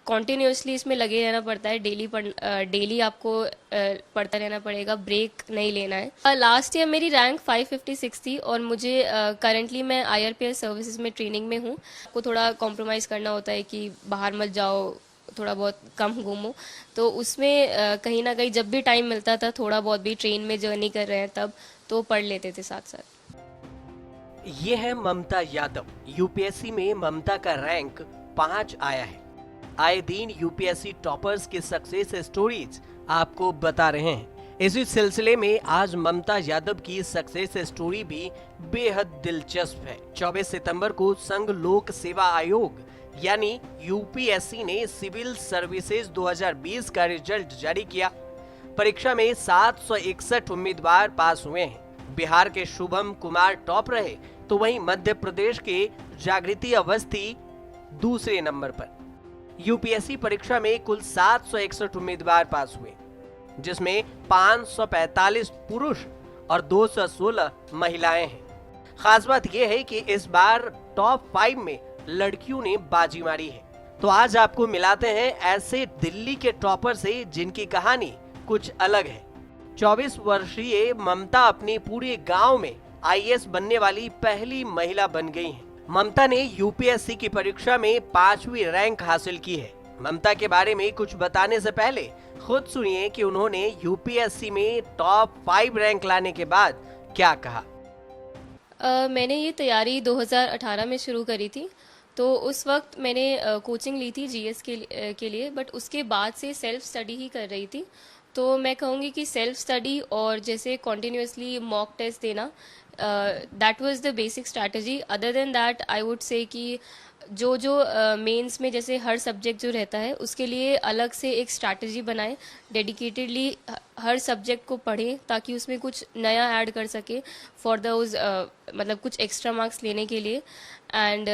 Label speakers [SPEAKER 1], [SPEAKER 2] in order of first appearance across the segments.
[SPEAKER 1] Continuously इसमें लगे रहना पड़ता है। डेली आपको पढ़ता रहना पड़ेगा, ब्रेक नहीं लेना है। लास्ट ईयर मेरी रैंक 556 थी और मुझे करंटली मैं IRPS सर्विसेज में ट्रेनिंग में हूँ। आपको थोड़ा कॉम्प्रोमाइज़ करना होता है कि बाहर मत जाओ, थोड़ा बहुत कम घूमो। तो उसमें कहीं ना कहीं जब भी टाइम मिलता था, थोड़ा बहुत भी ट्रेन में जर्नी कर रहे हैं तब, तो पढ़ लेते थे साथ साथ।
[SPEAKER 2] ये है ममता यादव। यूपीएससी में ममता का रैंक 5 आया है। आए दिन यूपीएससी टॉपर्स की सक्सेस स्टोरीज आपको बता रहे हैं। इसी सिलसिले में आज ममता यादव की सक्सेस स्टोरी भी बेहद दिलचस्प है। 24 सितंबर को संघ लोक सेवा आयोग यानी यूपीएससी ने सिविल सर्विसेज 2020 का रिजल्ट जारी किया। परीक्षा में 761 उम्मीदवार पास हुए हैं। बिहार के शुभम कुमार टॉप रहे, तो वहीं मध्य प्रदेश के जागृति अवस्थी दूसरे नंबर पर। यूपीएससी परीक्षा में कुल 761 उम्मीदवार पास हुए, जिसमें 545 पुरुष और 216 महिलाएं हैं। खास बात यह है कि इस बार टॉप 5 में लड़कियों ने बाजी मारी है। तो आज आपको मिलाते हैं ऐसे दिल्ली के टॉपर से जिनकी कहानी कुछ अलग है। 24 वर्षीय ममता अपने पूरे गांव में आईएएस बनने वाली पहली महिला बन गई हैं। ममता ने यूपीएससी की परीक्षा में 5वीं रैंक हासिल की है। ममता के बारे में कुछ बताने से पहले खुद सुनिए कि उन्होंने यूपीएससी में टॉप 5 रैंक लाने के बाद क्या कहा।
[SPEAKER 1] मैंने ये तैयारी 2018 में शुरू करी थी। तो उस वक्त मैंने कोचिंग ली थी जीएस के लिए, बट उसके बाद से सेल्फ स्टडी ही कर रही थी। तो मैं कहूँगी कि सेल्फ स्टडी और जैसे कॉन्टिन्यूसली मॉक टेस्ट देना, that was the basic strategy. Other than that I would से कि जो जो मेंस में जैसे हर सब्जेक्ट जो रहता है उसके लिए अलग से एक स्ट्रैटेजी बनाएं, डेडिकेटेडली हर सब्जेक्ट को पढ़ें ताकि उसमें कुछ नया ऐड कर सके फॉर दोज, मतलब कुछ एक्स्ट्रा मार्क्स लेने के लिए। एंड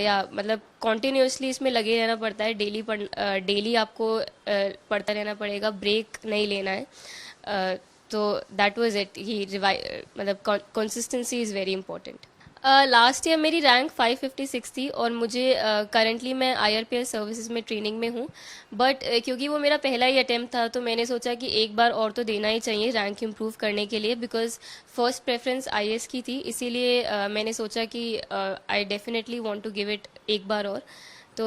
[SPEAKER 1] या मतलब कॉन्टिन्यूसली इसमें लगे रहना पड़ता है। डेली आपको पढ़ता रहना पड़ेगा, ब्रेक नहीं लेना है। तो दैट वाज इट। मतलब consistency is very important. Last year मेरी रैंक 556 थी और मुझे करंटली मैं IRPS सर्विसेज में ट्रेनिंग में हूँ। बट क्योंकि वो मेरा पहला ही अटेम्प्ट था तो मैंने सोचा कि एक बार और तो देना ही चाहिए रैंक इम्प्रूव करने के लिए, बिकॉज फर्स्ट प्रेफरेंस IAS की थी। इसीलिए मैंने सोचा कि I definitely want to give it एक बार और। तो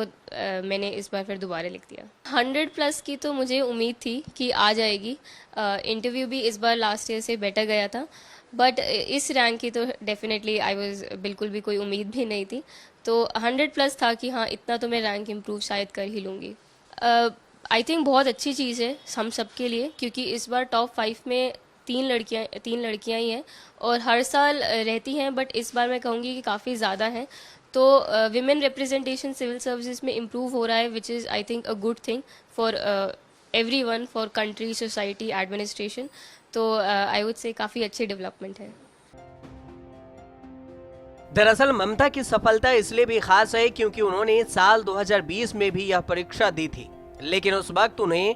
[SPEAKER 1] मैंने इस बार फिर दोबारा लिख दिया। 100+ की तो मुझे उम्मीद थी कि आ जाएगी। इंटरव्यू भी इस बार लास्ट ईयर से बेटर गया था, बट इस रैंक की तो डेफिनेटली आई वाज बिल्कुल भी कोई उम्मीद भी नहीं थी। तो 100+ था कि हाँ इतना तो मैं रैंक इम्प्रूव शायद कर ही लूँगी। आई थिंक बहुत अच्छी चीज़ है हम सब के लिए, क्योंकि इस बार टॉप 5 में तीन लड़कियां ही हैं और हर साल रहती हैं, बट इस बार मैं कहूँगी कि काफ़ी ज़्यादा हैं। तो विमेन रिप्रेजेंटेशन सिविल सर्विसेज में इम्प्रूव हो रहा है, which is I think a good thing for everyone, for country, society, administration. तो आई वुड से काफ़ी अच्छी डेवलपमेंट है।
[SPEAKER 2] दरअसल ममता की सफलता इसलिए भी खास है क्योंकि उन्होंने साल 2020 में भी यह परीक्षा दी थी, लेकिन उस वक्त उन्हें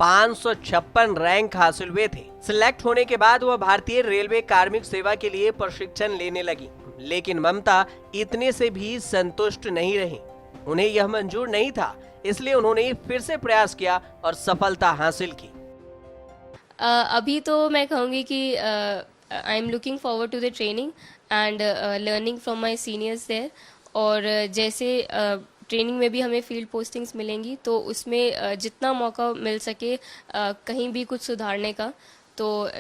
[SPEAKER 2] 556 रैंक हासिल हुए थे। सिलेक्ट होने के बाद वह भारतीय रेलवे कार्मिक सेवा के लिए प्रशिक्षण लेने लगी, लेकिन ममता इतने से भी संतुष्ट नहीं रही। उन्हें यह मंजूर नहीं था, इसलिए उन्होंने फिर से प्रयास किया और सफलता हासिल की।
[SPEAKER 1] अभी तो मैं कहूँगी कि I am looking forward to the training and learning from my seniors there. और जैसे ट्रेनिंग में भी हमें फील्ड पोस्टिंग्स मिलेंगी तो उसमें जितना मौका मिल सके कहीं भी कुछ सुधारने का, तो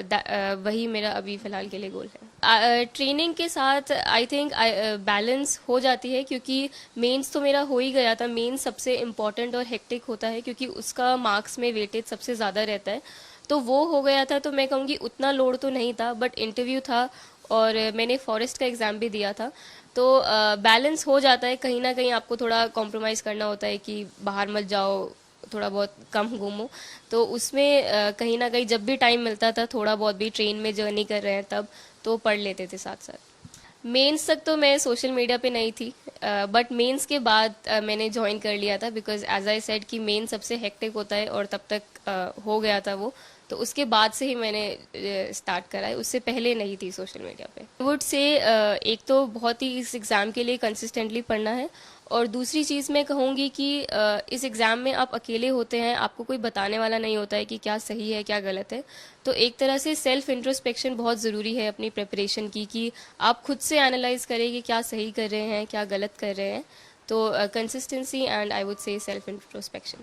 [SPEAKER 1] वही मेरा अभी फ़िलहाल के लिए गोल है। ट्रेनिंग के साथ आई थिंक बैलेंस हो जाती है, क्योंकि मेंस तो मेरा हो ही गया था। मेंस सबसे इम्पॉर्टेंट और हेक्टिक होता है क्योंकि उसका मार्क्स में वेटेज सबसे ज़्यादा रहता है, तो वो हो गया था। तो मैं कहूँगी उतना लोड तो नहीं था, बट इंटरव्यू था और मैंने फॉरेस्ट का एग्ज़ाम भी दिया था। तो बैलेंस हो जाता है। कहीं ना कहीं आपको थोड़ा कॉम्प्रोमाइज़ करना होता है कि बाहर मत जाओ, थोड़ा बहुत कम घूमो। तो उसमें कहीं ना कहीं जब भी टाइम मिलता था, थोड़ा बहुत भी ट्रेन में जर्नी कर रहे हैं तब, तो पढ़ लेते थे साथ साथ। मेंस तक तो मैं सोशल मीडिया पे नहीं थी, बट मेंस के बाद मैंने ज्वाइन कर लिया था, बिकॉज एज आई सेड कि मेन सबसे हेक्टिक होता है और तब तक हो गया था वो। तो उसके बाद से ही मैंने स्टार्ट करा है, उससे पहले नहीं थी सोशल मीडिया पे। वुड से एक तो बहुत ही इस एग्ज़ाम के लिए कंसिस्टेंटली पढ़ना है, और दूसरी चीज़ मैं कहूँगी कि इस एग्ज़ाम में आप अकेले होते हैं, आपको कोई बताने वाला नहीं होता है कि क्या सही है क्या गलत है। तो एक तरह से सेल्फ इंट्रोस्पेक्शन बहुत ज़रूरी है अपनी प्रिपरेशन की, कि आप खुद से एनालाइज करें कि क्या सही कर रहे हैं क्या गलत कर रहे हैं। तो consistency and I would say self introspection.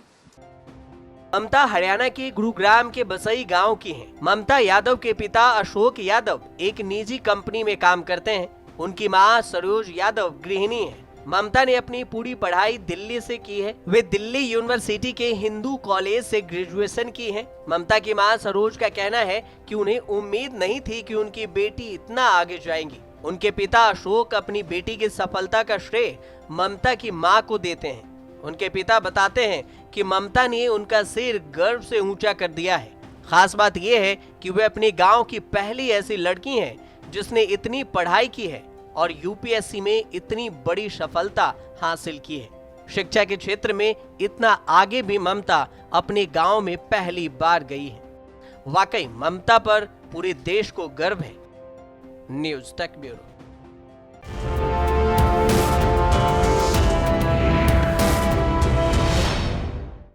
[SPEAKER 2] Mamta Haryana के गुरुग्राम के बसई गांव की हैं। ममता यादव के पिता अशोक यादव एक निजी कंपनी में काम करते हैं। उनकी मां सरोज यादव गृहिणी है। ममता ने अपनी पूरी पढ़ाई दिल्ली से की है। वे दिल्ली यूनिवर्सिटी के हिंदू कॉलेज से ग्रेजुएशन की हैं। ममता की मां सरोज का कहना है कि उन्हें उम्मीद नहीं थी कि उनकी बेटी इतना आगे जाएंगी। उनके पिता अशोक अपनी बेटी की सफलता का श्रेय ममता की मां को देते हैं। उनके पिता बताते हैं कि ममता ने उनका सिर गर्व से ऊंचा कर दिया है। खास बात यह है कि वे अपने गांव की पहली ऐसी लड़की हैं जिसने इतनी पढ़ाई की है और यूपीएससी में इतनी बड़ी सफलता हासिल की है। शिक्षा के क्षेत्र में इतना आगे भी ममता अपने गांव में पहली बार गई है। वाकई ममता पर पूरे देश को गर्व है। न्यूज़ तक ब्यूरो।